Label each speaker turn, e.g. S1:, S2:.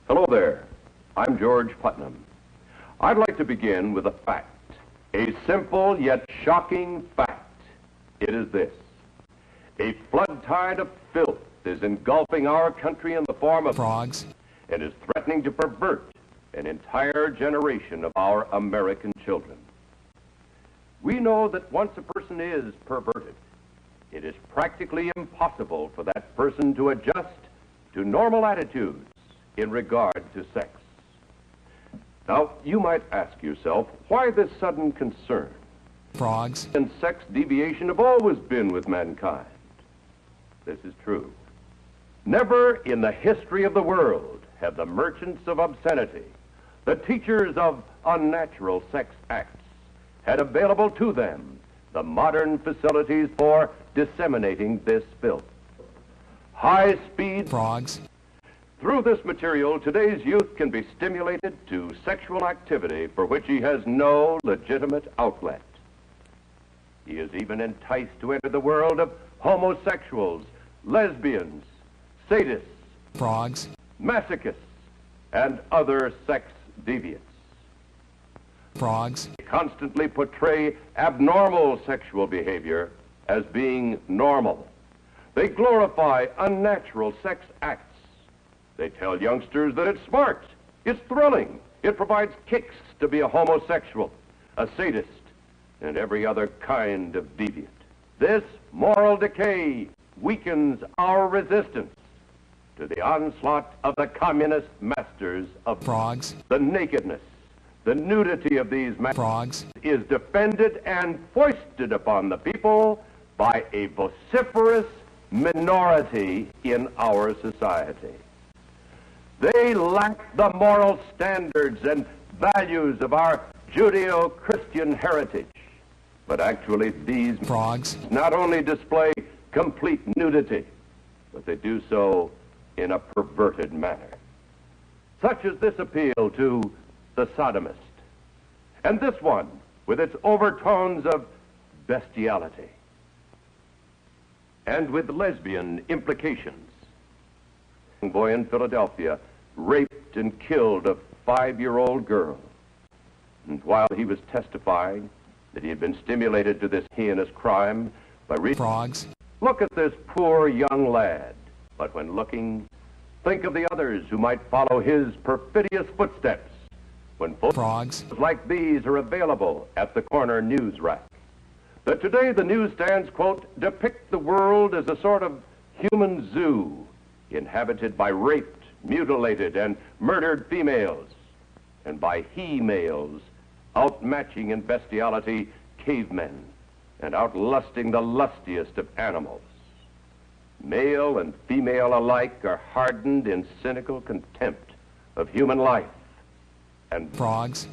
S1: Hello there. I'm George Putnam. I'd like to begin with a fact, a simple yet shocking fact. It is this: a flood tide of filth is engulfing our country in the form of
S2: frogs
S1: and is threatening to pervert an entire generation of our American children. We know that once a person is perverted, it is practically impossible for that person to adjust to normal attitudes in regard to sex. Now, you might ask yourself, why this sudden concern?
S2: frogs
S1: And sex deviation have always been with mankind. This is true. Never in the history of the world have the merchants of obscenity, the teachers of unnatural sex acts, had available to them the modern facilities for disseminating this filth. High-speed
S2: frogs
S1: Through this material, today's youth can be stimulated to sexual activity for which he has no legitimate outlet. He is even enticed to enter the world of homosexuals, lesbians, sadists,
S2: frogs
S1: masochists, and other sex deviants.
S2: frogs
S1: They constantly portray abnormal sexual behavior as being normal. They glorify unnatural sex acts. They tell youngsters that it's smart, it's thrilling, it provides kicks to be a homosexual, a sadist, and every other kind of deviant. This moral decay weakens our resistance to the onslaught of the communist masters of
S2: frogs
S1: the nakedness. The nudity of these
S2: frogs
S1: is defended and foisted upon the people by a vociferous minority in our society. They lack the moral standards and values of our Judeo-Christian heritage. But actually, these
S2: frogs
S1: not only display complete nudity, but they do so in a perverted manner. Such as this appeal to the sodomist, and this one with its overtones of bestiality and with lesbian implications. A boy in Philadelphia raped and killed a 5-year-old girl, and while he was testifying that he had been stimulated to this heinous crime by
S2: frogs
S1: look at this poor young lad, but when looking, think of the others who might follow his perfidious footsteps when
S2: frogs
S1: like these are available at the corner news rack. That today the newsstands, quote, depict the world as a sort of human zoo inhabited by raped, mutilated, and murdered females, and by he-males outmatching in bestiality cavemen and outlusting the lustiest of animals. Male and female alike are hardened in cynical contempt of human life, and
S2: frogs